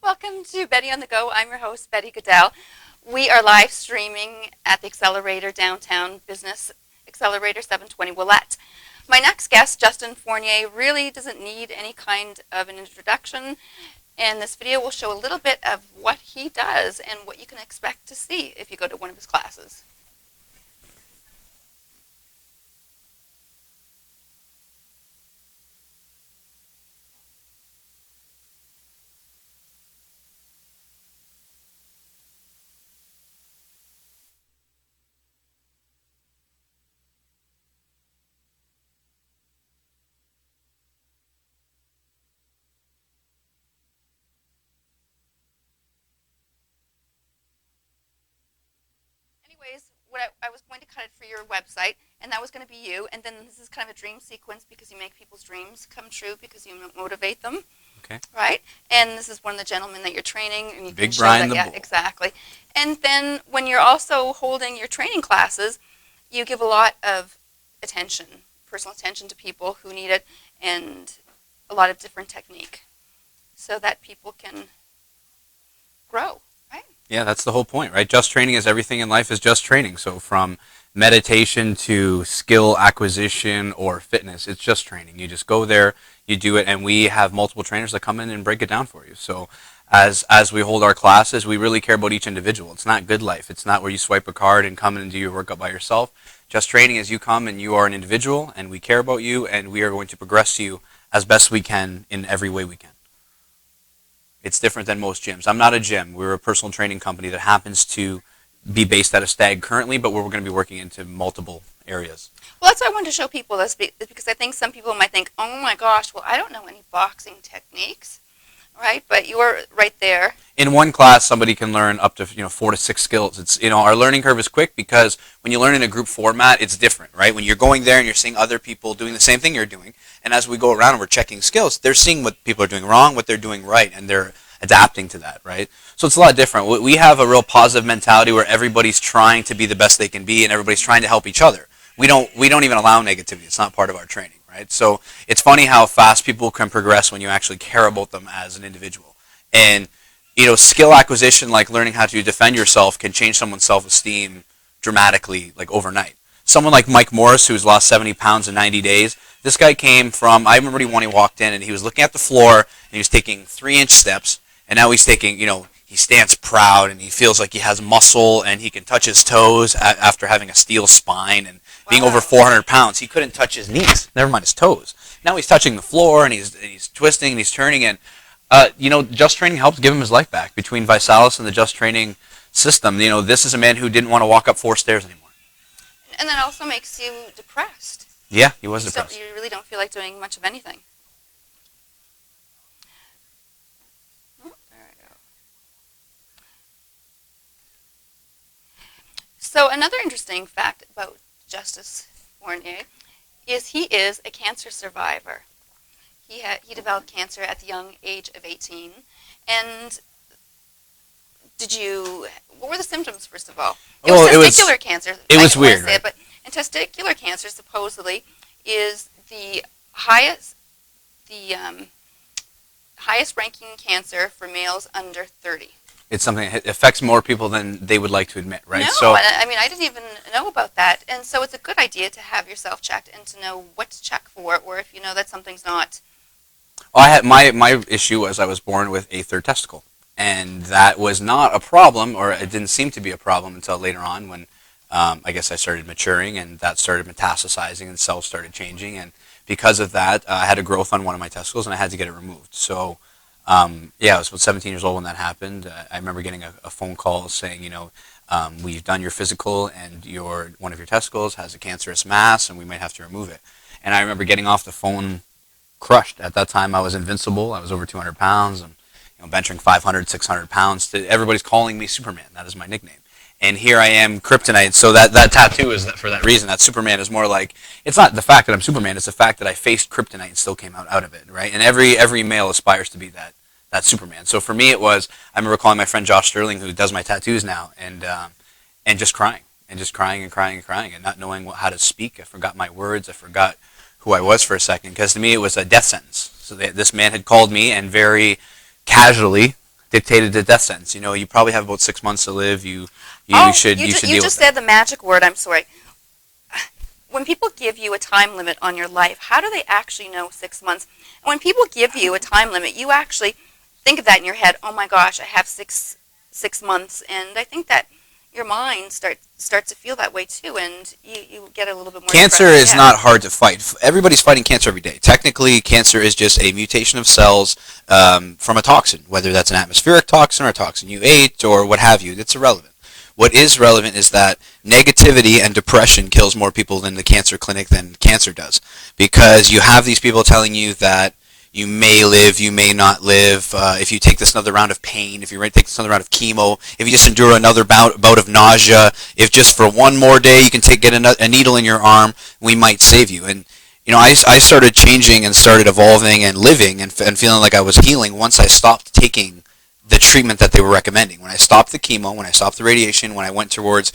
Welcome to Betty on the Go. I'm your host, Betty Goodell. We are live streaming at the Accelerator Downtown Business Accelerator 720 Willette. My next guest, Justice Fournier, really doesn't need any kind of an introduction, and this video will show a little bit of what he does and what you can expect to see if you go to one of his classes. Anyways, I was going to cut it for your website, and that was going to be you. And then this is kind of a dream sequence because you make people's dreams come true because you motivate them. Okay. Right? And this is one of the gentlemen that you're training. And you Big Brian the Bull. Exactly. And then when you're also holding your training classes, you give a lot of attention, personal attention to people who need it, and a lot of different technique so that people can grow. Yeah, that's the whole point, right? Just training is everything in life is just training. So from meditation to skill acquisition or fitness, it's just training. You just go there, you do it, and we have multiple trainers that come in and break it down for you. So as we hold our classes, we really care about each individual. It's not good life. It's not where you swipe a card and come in and do your workout by yourself. Just training is you come and you are an individual, and we care about you, and we are going to progress you as best we can in every way we can. It's different than most gyms. I'm not a gym. We're a personal training company that happens to be based out of S.T.A.G currently, but we're going to be working into multiple areas. Well, that's why I wanted to show people this, because I think some people might think, oh my gosh, well, I don't know any boxing techniques, right? But you're right there. In one class, somebody can learn up to 4 to 6 skills. It's our learning curve is quick because when you learn in a group format, it's different, right? When you're going there and you're seeing other people doing the same thing you're doing, and as we go around and we're checking skills, they're seeing what people are doing wrong, what they're doing right, and they're adapting to that, right? So it's a lot different. We have a real positive mentality where everybody's trying to be the best they can be, and everybody's trying to help each other. We don't even allow negativity. It's not part of our training, right? So it's funny how fast people can progress when you actually care about them as an individual. And skill acquisition, like learning how to defend yourself, can change someone's self-esteem dramatically, like overnight. Someone like Mike Morris, who's lost 70 pounds in 90 days, this guy came from, I remember when he walked in and he was looking at the floor and he was taking 3-inch steps, and now he's taking, he stands proud and he feels like he has muscle and he can touch his toes after having a steel spine and being over 400 pounds. He couldn't touch his knees, never mind his toes. Now he's touching the floor and he's twisting and he's turning, and Just Training helped give him his life back. Between Visalis and the Just Training system, this is a man who didn't want to walk up 4 stairs anymore. And that also makes you depressed. Yeah, he was depressed. So you really don't feel like doing much of anything. Oh, there we go. So another interesting fact about Justice Fournier is he is a cancer survivor. He developed cancer at the young age of 18. And what were the symptoms, first of all? It was testicular cancer. It was weird, right? And testicular cancer supposedly is the highest ranking cancer for males under 30. It's something that affects more people than they would like to admit, right? No, I didn't even know about that. And so it's a good idea to have yourself checked and to know what to check for, or if you know that something's not. Well, I had my issue was I was born with a third testicle, and that was not a problem, or it didn't seem to be a problem until later on when I guess I started maturing, and that started metastasizing, and cells started changing, and because of that, I had a growth on one of my testicles, and I had to get it removed. So, I was about 17 years old when that happened. I remember getting a phone call saying, we've done your physical, and one of your testicles has a cancerous mass, and we might have to remove it. And I remember getting off the phone crushed. At that time, I was invincible. I was over 200 pounds, and benching 500, 600 pounds. Everybody's calling me Superman. That is my nickname. And here I am, kryptonite. So that tattoo is for that reason. That Superman is more like, it's not the fact that I'm Superman, it's the fact that I faced kryptonite and still came out of it, right? And every male aspires to be that Superman. So for me it was, I remember calling my friend Josh Sterling, who does my tattoos now, and just crying, and not knowing how to speak. I forgot my words, I forgot who I was for a second, because to me it was a death sentence. So this man had called me and very casually dictated the death sentence. You probably have about 6 months to live. You should deal you with just it. said the magic word. I'm sorry. When people give you a time limit on your life, how do they actually know 6 months? And when people give you a time limit, you actually think of that in your head. Oh my gosh, I have six months, and I think that your mind starts to feel that way too, and you get a little bit more. Cancer depressed. is Yeah. not hard to fight. Everybody's fighting cancer every day. Technically, cancer is just a mutation of cells from a toxin, whether that's an atmospheric toxin or a toxin you ate or what have you. It's irrelevant. What is relevant is that negativity and depression kills more people in the cancer clinic than cancer does, because you have these people telling you that you may live, you may not live, if you take this another round of pain, if you take this another round of chemo, if you just endure another bout of nausea, if just for one more day you can get a needle in your arm, we might save you. And I started changing and started evolving and living and feeling like I was healing once I stopped taking the treatment that they were recommending. When I stopped the chemo, when I stopped the radiation, when I went towards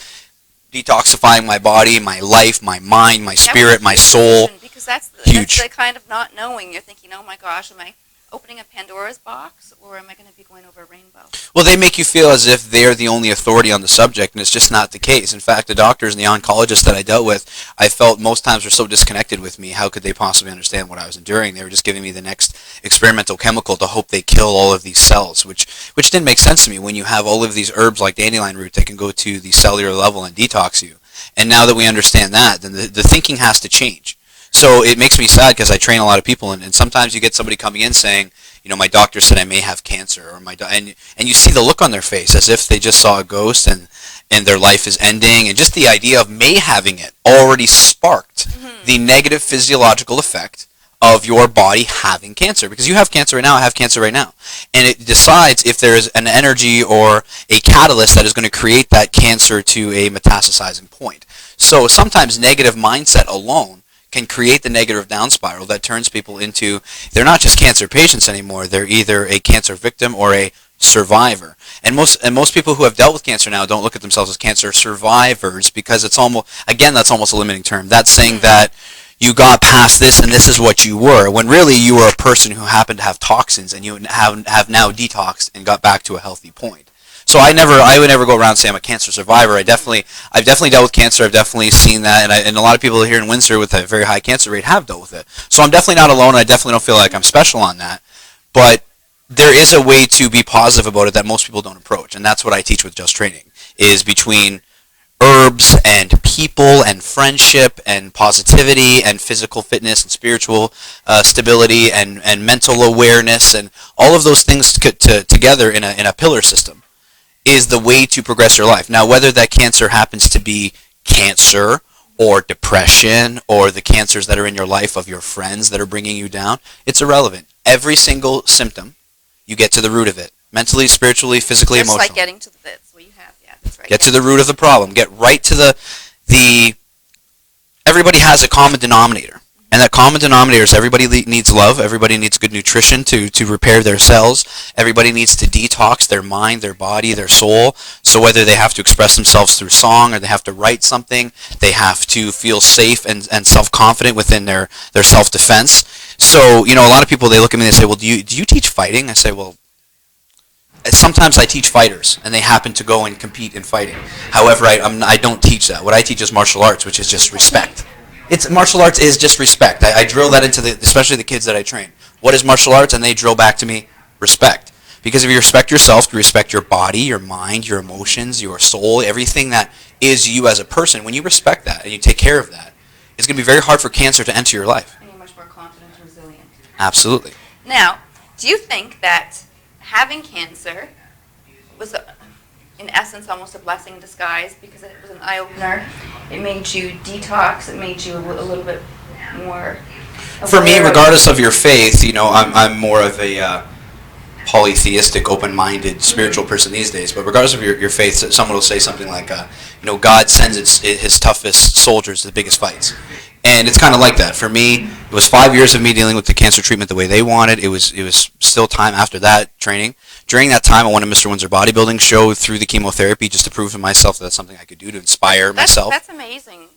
detoxifying my body, my life, my mind, my spirit, my soul. Because that's Huge. the kind of not knowing. You're thinking, oh my gosh, am I opening a Pandora's box, or am I going to be going over a rainbow? Well, they make you feel as if they're the only authority on the subject, and it's just not the case. In fact, the doctors and the oncologists that I dealt with, I felt most times were so disconnected with me. How could they possibly understand what I was enduring? They were just giving me the next experimental chemical to hope they kill all of these cells, which didn't make sense to me when you have all of these herbs like dandelion root that can go to the cellular level and detox you. And now that we understand that, then the thinking has to change. So it makes me sad because I train a lot of people, and sometimes you get somebody coming in saying, my doctor said I may have cancer, or and you see the look on their face as if they just saw a ghost and their life is ending, and just the idea of may having it already sparked the negative physiological effect of your body having cancer, because you have cancer right now, I have cancer right now, and it decides if there is an energy or a catalyst that is going to create that cancer to a metastasizing point. So sometimes negative mindset alone can create the negative down spiral that turns people into, they're not just cancer patients anymore, they're either a cancer victim or a survivor. And most people who have dealt with cancer now don't look at themselves as cancer survivors, because it's almost, again, that's almost a limiting term. That's saying that you got past this and this is what you were, when really you were a person who happened to have toxins and you have now detoxed and got back to a healthy point. So I would never go around and say I'm a cancer survivor. I've definitely dealt with cancer. I've definitely seen that, and a lot of people here in Windsor with a very high cancer rate have dealt with it. So I'm definitely not alone. I definitely don't feel like I'm special on that. But there is a way to be positive about it that most people don't approach, and that's what I teach with Just Training, is between herbs and people and friendship and positivity and physical fitness and spiritual stability and mental awareness and all of those things together in a pillar system is the way to progress your life. Now, whether that cancer happens to be cancer or depression or the cancers that are in your life of your friends that are bringing you down, it's irrelevant. Every single symptom, you get to the root of it. Mentally, spiritually, physically, Just emotionally. like getting to that's what you have. Yeah, that's right. Get to the root of the problem. Get right to the everybody has a common denominator. And that common denominator is everybody needs love. Everybody needs good nutrition to repair their cells. Everybody needs to detox their mind, their body, their soul. So whether they have to express themselves through song or they have to write something, they have to feel safe and self-confident within their self-defense. So, a lot of people, they look at me and they say, well, do you teach fighting? I say, well, sometimes I teach fighters, and they happen to go and compete in fighting. However, I don't teach that. What I teach is martial arts, which is just respect. Martial arts is just respect. I drill that into especially the kids that I train. What is martial arts? And they drill back to me, respect. Because if you respect yourself, you respect your body, your mind, your emotions, your soul, everything that is you as a person, when you respect that and you take care of that, it's going to be very hard for cancer to enter your life. And you're much more confident and resilient. Absolutely. Now, do you think that having cancer was, in essence, almost a blessing in disguise, because it was an eye-opener? It made you detox. It made you a little bit more For me, aware of- regardless of your faith, I'm more of a polytheistic, open-minded, spiritual person these days. But regardless of your faith, someone will say something like, God sends his toughest soldiers to the biggest fights. And it's kind of like that. For me, it was 5 years of me dealing with the cancer treatment the way they wanted. It was still time after that training. During that time, I won a Mr. Windsor bodybuilding show through the chemotherapy just to prove to myself that that's something I could do to inspire myself. That's amazing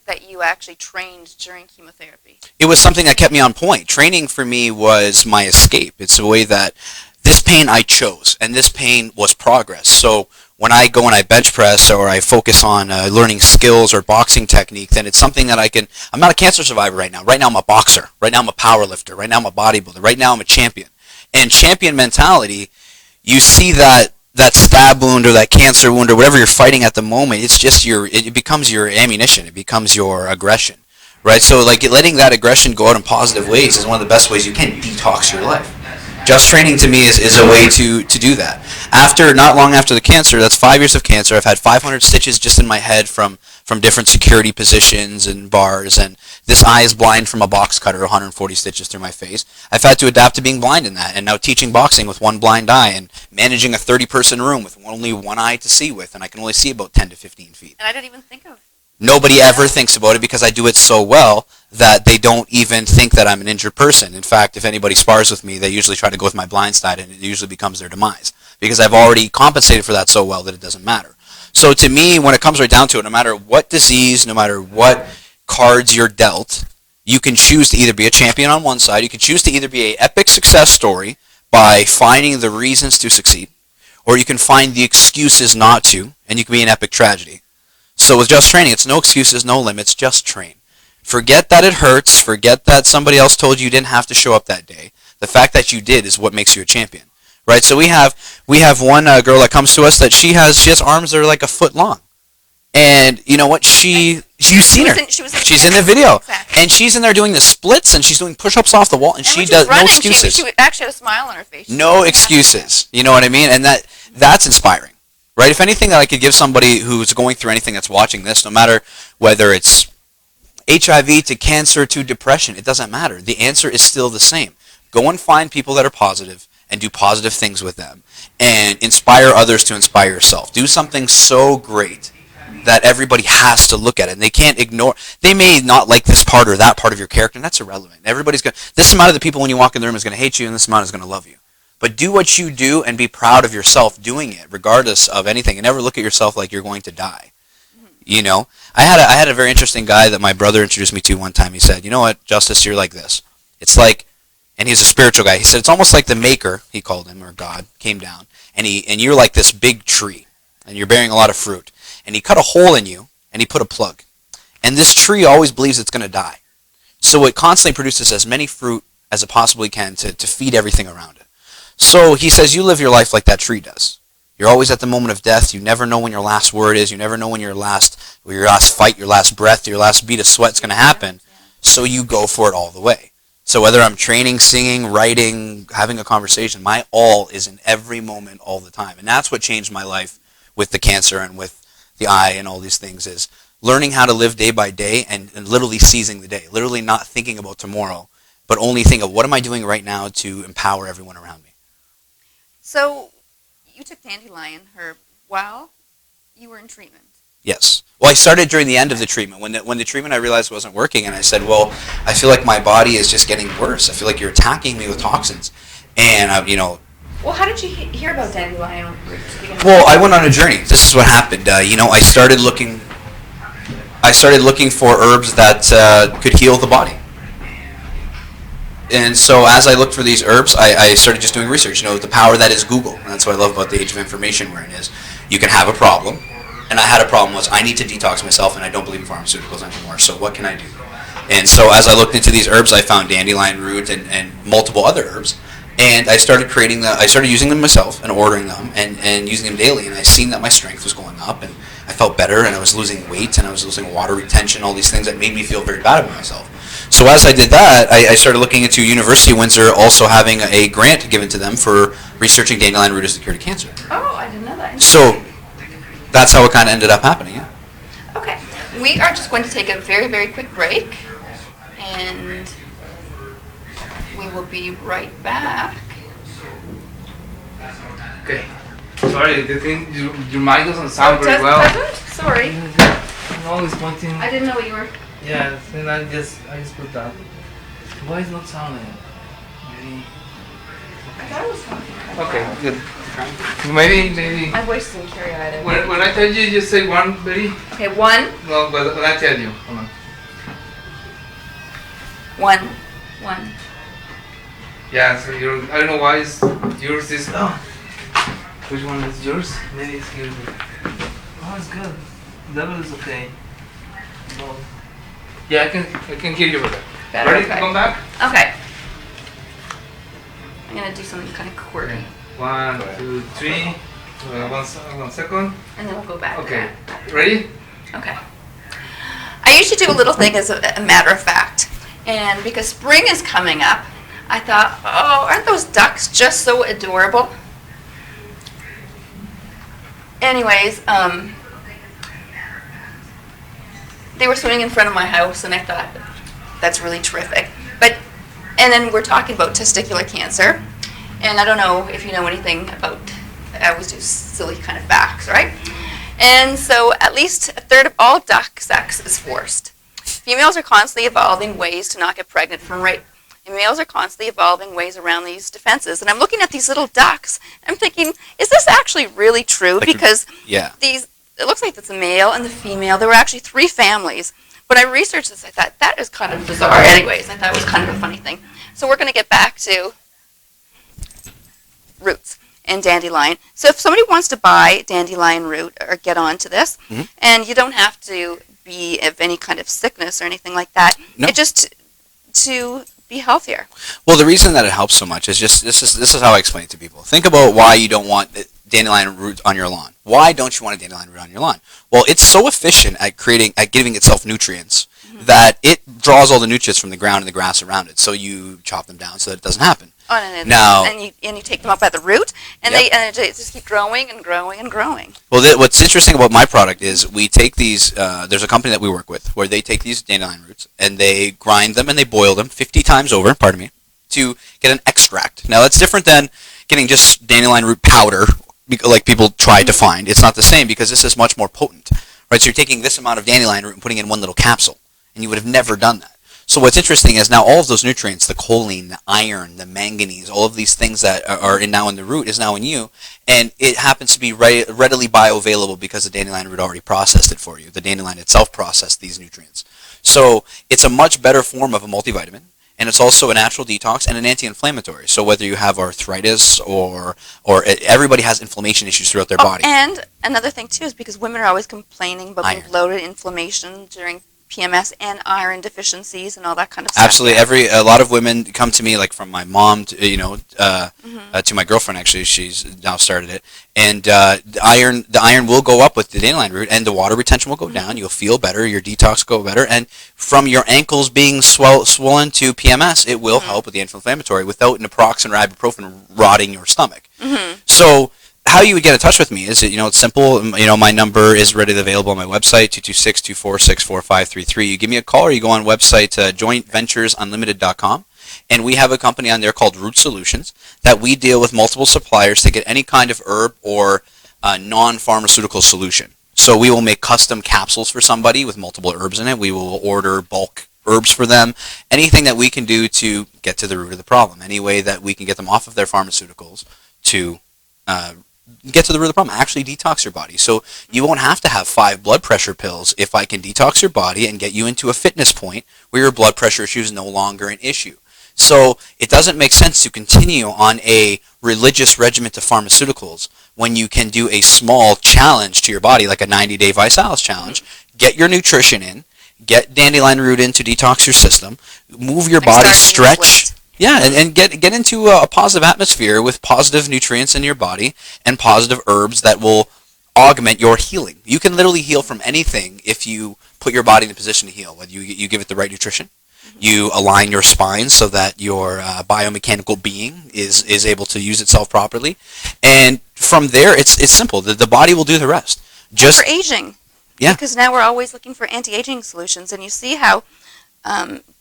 that you actually trained during chemotherapy. It was something that kept me on point. Training for me was my escape. It's a way that this pain I chose, and this pain was progress. So when I go and I bench press or I focus on learning skills or boxing technique, then it's something that I'm not a cancer survivor right now. Right now I'm a boxer. Right now I'm a power lifter. Right now I'm a bodybuilder. Right now I'm a champion. And champion mentality, you see that stab wound or that cancer wound or whatever you're fighting at the moment, it's just it becomes your ammunition. It becomes your aggression. Right? So like letting that aggression go out in positive ways is one of the best ways you can detox your life. Just training to me is a way to do that. Not long after the cancer, that's 5 years of cancer, I've had 500 stitches just in my head from different security positions and bars, and this eye is blind from a box cutter, 140 stitches through my face. I've had to adapt to being blind in that, and now teaching boxing with one blind eye and managing a 30-person room with only one eye to see with, and I can only see about 10 to 15 feet. And I didn't even think of. Nobody ever thinks about it because I do it so well that they don't even think that I'm an injured person. In fact, if anybody spars with me, they usually try to go with my blind side, and it usually becomes their demise because I've already compensated for that so well that it doesn't matter. So to me, when it comes right down to it, no matter what disease, no matter what cards you're dealt, you can choose to either be a champion on one side, you can choose to either be an epic success story by finding the reasons to succeed, or you can find the excuses not to, and you can be an epic tragedy. So with Just Training, it's no excuses, no limits, just train. Forget that it hurts. Forget that somebody else told you didn't have to show up that day. The fact that you did is what makes you a champion, right? So we have one girl that comes to us that she has arms that are like a foot long, and you know what? You've seen her. She's in the video, exactly. And she's in there doing the splits, and she's doing push-ups off the wall, and she does no excuses. She actually had a smile on her face. No excuses. You know what I mean? And that's inspiring. Right? If anything that I could give somebody who's going through anything that's watching this, no matter whether it's HIV to cancer to depression, it doesn't matter. The answer is still the same. Go and find people that are positive and do positive things with them and inspire others to inspire yourself. Do something so great that everybody has to look at it and they can't ignore. They may not like this part or that part of your character, and that's irrelevant. This amount of the people when you walk in the room is going to hate you, and this amount is going to love you. But do what you do and be proud of yourself doing it, regardless of anything. And never look at yourself like you're going to die. You know, I had a very interesting guy that my brother introduced me to one time. He said, "You know what, Justice, you're like this. It's like," and he's a spiritual guy. He said, "It's almost like the Maker," he called him, or God, came down, and you're like this big tree, and you're bearing a lot of fruit. And he cut a hole in you, and he put a plug. And this tree always believes it's going to die, so it constantly produces as many fruit as it possibly can to feed everything around it. So he says, you live your life like that tree does. You're always at the moment of death. You never know when your last word is. You never know when your last fight, your last breath, your last beat of sweat is going to happen. So you go for it all the way. So whether I'm training, singing, writing, having a conversation, my all is in every moment all the time. And that's what changed my life with the cancer and with the eye and all these things, is learning how to live day by day and literally seizing the day. Literally not thinking about tomorrow, but only think of what am I doing right now to empower everyone around me. So you took Dandelion herb while you were in treatment. Yes. Well, I started during the end of the treatment. When the treatment I realized wasn't working, and I said, well, I feel like my body is just getting worse. I feel like you're attacking me with toxins. And, Well, how did you hear about Dandelion roots? Well, I went on a journey. This is what happened. I started looking for herbs that could heal the body. And so as I looked for these herbs, I started just doing research. The power that is Google. And that's what I love about the age of information we're in, is you can have a problem. And I had a problem was I need to detox myself, and I don't believe in pharmaceuticals anymore. So what can I do? And so as I looked into these herbs, I found dandelion root and multiple other herbs. And I started using them myself and ordering them and using them daily. And I seen that my strength was going up, and I felt better, and I was losing weight, and I was losing water retention, all these things that made me feel very bad about myself. So as I did that, I started looking into University of Windsor also having a grant given to them for researching dandelion root as a cure to cancer. Oh, I didn't know that. So that's how it kind of ended up happening, yeah. Okay. We are just going to take a very, very quick break, and we will be right back. Okay. Sorry, the thing, your mic doesn't sound very well. Sorry. I'm always pointing. I didn't know what you were. Yeah, and I just put that. Why is not sounding? Maybe. I thought I was talking. Okay, good. Maybe. My voice isn't carry either. When I tell you, just say one, Betty. Okay, one. No, but when I tell you, hold on. One. Yeah, so I don't know why yours is. Oh, which one is yours? Maybe it's here. Oh, it's good. Level is okay. No. Yeah, I can hear you better. Ready to come back? Okay. I'm gonna do something kind of quirky. Okay. 1, 2, 3. 1 second. And then we'll go back. Okay. Ready? Okay. I usually do a little thing as a matter of fact. And because spring is coming up, I thought, oh, aren't those ducks just so adorable? Anyways, they were swimming in front of my house, and I thought, that's really terrific. And then we're talking about testicular cancer, and I don't know if you know anything about, I always do silly kind of facts, right? And so at least a third of all duck sex is forced. Females are constantly evolving ways to not get pregnant from rape. And males are constantly evolving ways around these defenses. And I'm looking at these little ducks, and I'm thinking, is this actually really true? Because it looks like it's a male and the female. There were actually 3 families. When I researched this, I thought, that is kind of bizarre. Anyways, I thought it was kind of a funny thing. So we're going to get back to roots and dandelion. So if somebody wants to buy dandelion root or get onto this, and you don't have to be of any kind of sickness or anything like that, it just to be healthier. Well, the reason that it helps so much is just this is how I explain it to people. Think about why you don't want dandelion root on your lawn. Why don't you want a dandelion root on your lawn? Well, it's so efficient at giving itself nutrients that it draws all the nutrients from the ground and the grass around it. So you chop them down so that it doesn't happen. Oh, and you take them up at the root, and they just keep growing and growing and growing. Well, what's interesting about my product is we take these. There's a company that we work with where they take these dandelion roots and they grind them and they boil them 50 times over. Pardon me, to get an extract. Now that's different than getting just dandelion root powder, like people try to find. It's not the same because this is much more potent, right? So you're taking this amount of dandelion root and putting it in one little capsule, and you would have never done that. So what's interesting is now all of those nutrients, the choline, the iron, the manganese, all of these things that are now in the root is now in you, and it happens to be readily bioavailable because the dandelion root already processed it for you. The dandelion itself processed these nutrients. So it's a much better form of a multivitamin, and it's also a natural detox and an anti-inflammatory. So whether you have arthritis or everybody has inflammation issues throughout their body. And another thing too is because women are always complaining about being bloated, inflammation during PMS and iron deficincies and all that kind of stuff. Absolutely. A lot of women come to me, like from my mom to to my girlfriend. Actually, she's now started it, and the iron will go up with the dandelion root, and the water retention will go down. You'll feel better. Your detox will go better, and from your ankles being swollen to PMS, it will help with the anti-inflammatory without naproxen or ibuprofen rotting your stomach. So how you would get in touch with me is, it's simple. My number is readily available on my website, 226-246-4533. You give me a call or you go on website jointventuresunlimited.com, and we have a company on there called Root Solutions that we deal with multiple suppliers to get any kind of herb or non-pharmaceutical solution. So we will make custom capsules for somebody with multiple herbs in it. We will order bulk herbs for them, anything that we can do to get to the root of the problem, any way that we can get them off of their pharmaceuticals to get to the root of the problem, actually detox your body. So you won't have to have 5 blood pressure pills if I can detox your body and get you into a fitness point where your blood pressure issue is no longer an issue. So it doesn't make sense to continue on a religious regimen of pharmaceuticals when you can do a small challenge to your body, like a 90-day Visalis challenge, get your nutrition in, get dandelion root in to detox your system, move your body, stretch. Yeah, and get into a positive atmosphere with positive nutrients in your body and positive herbs that will augment your healing. You can literally heal from anything if you put your body in a position to heal, whether you give it the right nutrition, you align your spine so that your biomechanical being is able to use itself properly, and from there it's simple. The body will do the rest. Just for aging. Yeah. Because now we're always looking for anti-aging solutions, and you see how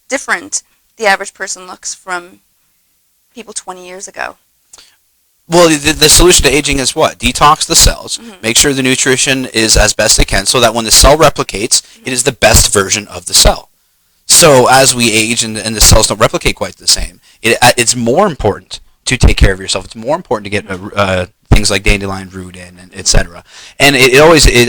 different the average person looks from people 20 years ago. Well, the solution to aging is what? Detox the cells, make sure the nutrition is as best it can so that when the cell replicates, it is the best version of the cell. So as we age and the cells don't replicate quite the same, it's more important to take care of yourself. It's more important to get things like dandelion root in, and etc. And it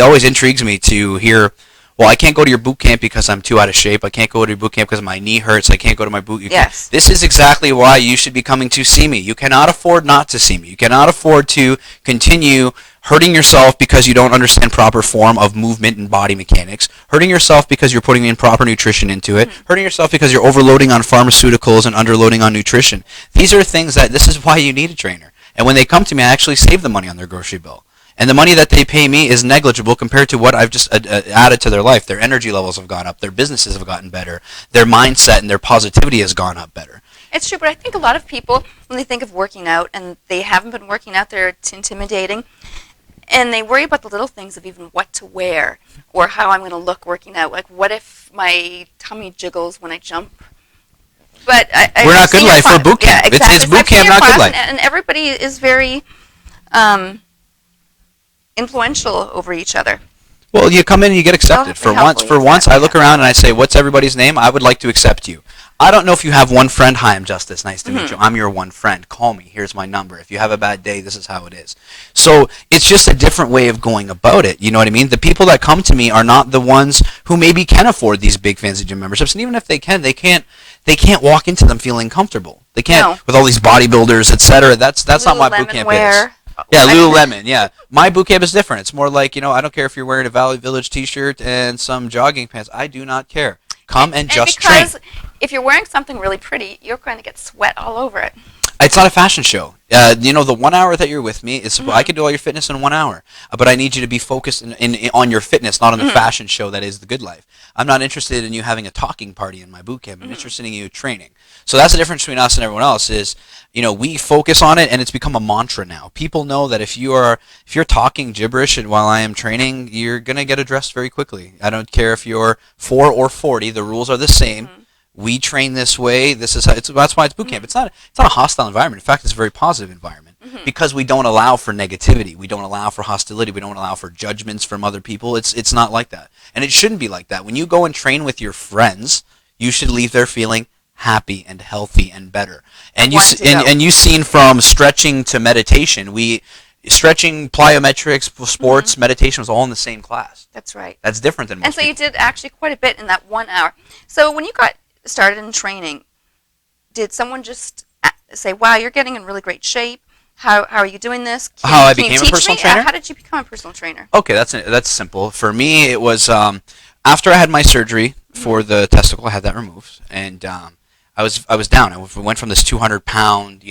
always intrigues me to hear Well, I can't go to your boot camp because I'm too out of shape. I can't go to your boot camp because my knee hurts. I can't go to my boot camp. Yes. This is exactly why you should be coming to see me. You cannot afford not to see me. You cannot afford to continue hurting yourself because you don't understand proper form of movement and body mechanics, hurting yourself because you're putting in proper nutrition into it, hurting yourself because you're overloading on pharmaceuticals and underloading on nutrition. These are things that this is why you need a trainer. And when they come to me, I actually save the money on their grocery bill. And the money that they pay me is negligible compared to what I've just added to their life. Their energy levels have gone up. Their businesses have gotten better. Their mindset and their positivity has gone up better. It's true, but I think a lot of people, when they think of working out and they haven't been working out, it's intimidating. And they worry about the little things of even what to wear or how I'm going to look working out. Like, what if my tummy jiggles when I jump? But we're not good life. We're boot camp. Yeah, exactly. It's boot camp, not good life. And everybody is very influential over each other. Well, you come in and you get accepted. For once, I look around and I say, "What's everybody's name? I would like to accept you." I don't know if you have one friend. Hi, I'm Justice. Nice to meet you. I'm your one friend. Call me. Here's my number. If you have a bad day, this is how it is. So it's just a different way of going about it. You know what I mean? The people that come to me are not the ones who maybe can afford these big fancy gym memberships. And even if they can, they can't walk into them feeling comfortable. They can't with all these bodybuilders, etc. That's not my boot camp is. Yeah, Lululemon, yeah. My boot camp is different. It's more like, I don't care if you're wearing a Valley Village t-shirt and some jogging pants. I do not care. Come and just train. Because if you're wearing something really pretty, you're going to get sweat all over it. It's not a fashion show. The 1 hour that you're with me is I can do all your fitness in 1 hour, but I need you to be focused on your fitness, not on the fashion show that is the good life. I'm not interested in you having a talking party in my boot camp. I'm interested in you training. So that's the difference between us and everyone else is, we focus on it and it's become a mantra now. People know that if you're talking gibberish and while I am training, you're going to get addressed very quickly. I don't care if you're 4 or 40, the rules are the same. We train this way. This is how that's why it's boot camp. It's not a hostile environment. In fact, it's a very positive environment because we don't allow for negativity. We don't allow for hostility. We don't allow for judgments from other people. It's not like that, and it shouldn't be like that. When you go and train with your friends, you should leave there feeling happy and healthy and better. And you've seen from stretching to meditation. Stretching, plyometrics, sports, meditation was all in the same class. That's right. That's different than most And so you people. did actually quite a bit in that 1 hour. So when you got started in training, did someone just say, "Wow, you're getting in really great shape. How are you doing this? How I became a personal trainer? How did you become a personal trainer?" Okay, that's simple. For me, it was after I had my surgery for the testicle. I had that removed, and I was down. I went from this 200-pound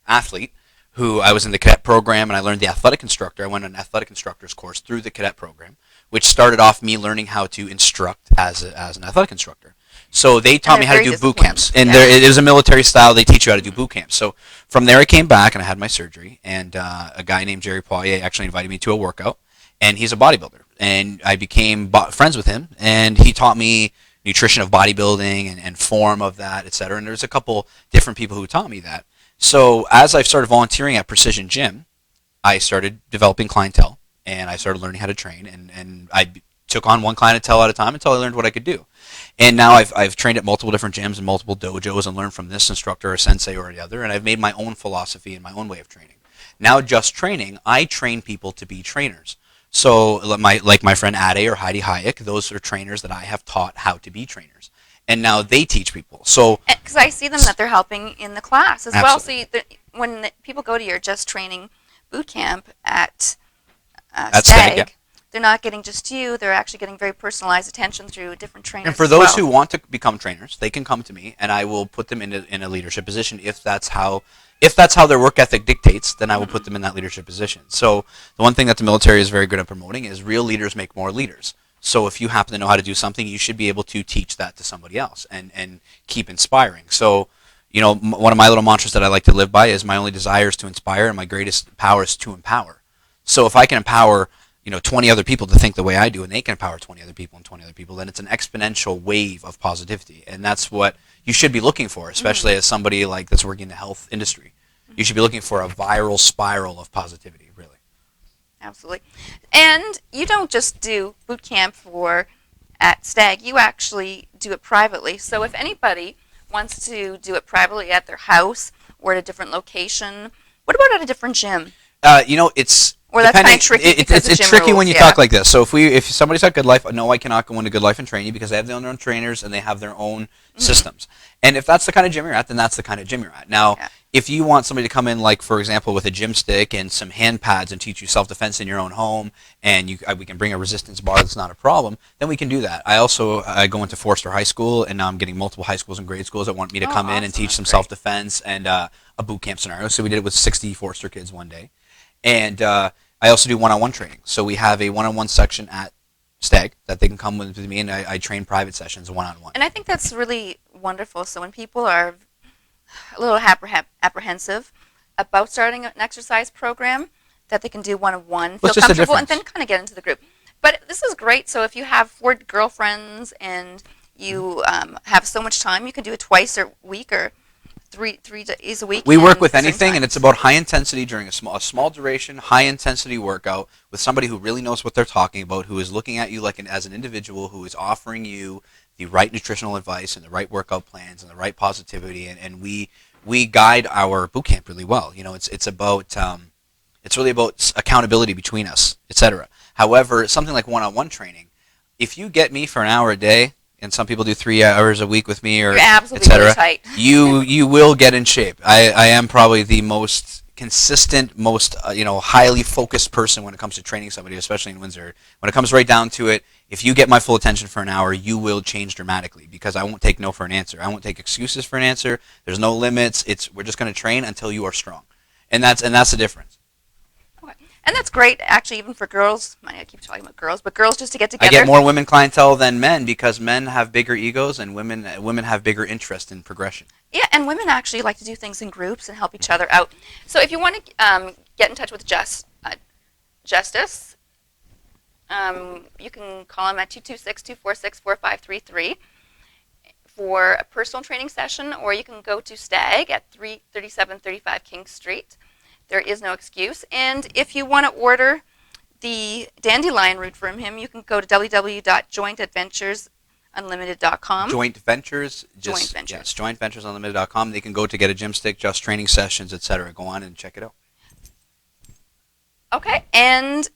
athlete who I was in the cadet program, and I learned the athletic instructor. I went on an athletic instructor's course through the cadet program, which started off me learning how to instruct as an athletic instructor. So they taught me how to do boot camps, and it was a military style. They teach you how to do boot camps. So from there, I came back and I had my surgery, and a guy named Jerry Poirier actually invited me to a workout, and he's a bodybuilder, and I became friends with him, and he taught me nutrition of bodybuilding and form of that, etc. And there's a couple different people who taught me that. So as I started volunteering at Precision Gym, I started developing clientele, and I started learning how to train, and I took on one clientele at a time until I learned what I could do. And now I've trained at multiple different gyms and multiple dojos and learned from this instructor or sensei or the other, and I've made my own philosophy and my own way of training. Now just training, I train people to be trainers. So like my friend Ade or Heidi Hayek, those are trainers that I have taught how to be trainers. And now they teach people. So because I see them that they're helping in the class as well. So when people go to your Just Training boot camp at S.T.A.G, yeah. They're not getting just you. They're actually getting very personalized attention through different trainers. And for those who want to become trainers, they can come to me, and I will put them in a leadership position if that's how their work ethic dictates. Then I will put them in that leadership position. So the one thing that the military is very good at promoting is real leaders make more leaders. So if you happen to know how to do something, you should be able to teach that to somebody else and keep inspiring. So one of my little mantras that I like to live by is my only desire is to inspire, and my greatest power is to empower. So if I can empower 20 other people to think the way I do, and they can empower 20 other people and 20 other people, then it's an exponential wave of positivity. And that's what you should be looking for, especially as somebody that's working in the health industry. You should be looking for a viral spiral of positivity, really. Absolutely. And you don't just do boot camp at S.T.A.G. You actually do it privately. So if anybody wants to do it privately at their house or at a different location, what about at a different gym? Or that's kind Depending, of tricky because of it's gym tricky rules, when you yeah. talk like this. So if somebody's got Good Life, no, I cannot go into Good Life and train you because they have their own trainers and they have their own systems. And if that's the kind of gym you're at, then that's the kind of gym you're at. Now, Yeah. if you want somebody to come in, like for example, with a gym stick and some hand pads and teach you self-defense in your own home, and we can bring a resistance bar that's not a problem, then we can do that. I go into Forster High School, and now I'm getting multiple high schools and grade schools that want me to come in and Awesome. teach That's some great. self-defense and a boot camp scenario. So we did it with 60 Forster kids one day. And I also do one-on-one training. So we have a one-on-one section at S.T.A.G that they can come with me, and I train private sessions one-on-one. And I think that's really wonderful. So when people are a little apprehensive about starting an exercise program, that they can do one-on-one, feel just the comfortable, and then difference? kind of get into the group. But this is great. So if you have 4 girlfriends and you have so much time, you can do it twice a week or three days a week. We work and with certain anything, and times. it's about high intensity during a small duration, high intensity workout with somebody who really knows what they're talking about, who is looking at you like as an individual, who is offering you the right nutritional advice and the right workout plans and the right positivity, and we guide our boot camp really well. You know, it's about it's really about accountability between us, etc. However, something like one-on-one training, if you get me for an hour a day, and some people do 3 hours a week with me, or Your abs will be etc. really tight. you will get in shape. I am probably the most consistent, most highly focused person when it comes to training somebody, especially in Windsor. When it comes right down to it, if you get my full attention for an hour, you will change dramatically because I won't take no for an answer. I won't take excuses for an answer. There's no limits. We're just going to train until you are strong, and that's the difference. Okay. And that's great, actually, even for girls. I keep talking about girls, but girls just to get I together. get more women clientele than men because men have bigger egos and women have bigger interest in progression. Yeah, and women actually like to do things in groups and help each other out. So if you want to get in touch with Justice, you can call him at 226-246-4533 for a personal training session, or you can go to S.T.A.G at 3735 King Street. There is no excuse. And if you want to order the Dandelion route from him, you can go to www.jointadventuresunlimited.com. Joint Ventures, Joint Ventures. Yes, jointventuresunlimited.com. They can go to get a gym stick, just training sessions, etc. Go on and check it out. Okay, and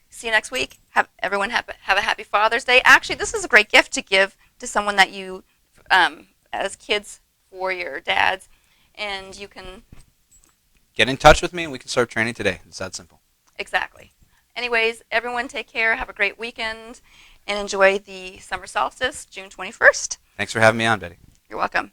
see you next week. Everyone have a happy Father's Day. Actually, this is a great gift to give to someone that you, as kids, for your dads, and you can Get in touch with me and we can start training today. It's that simple. exactly. Anyways, everyone take care. Have a great weekend, and enjoy the summer solstice, June 21st. Thanks for having me on, Betty. You're welcome.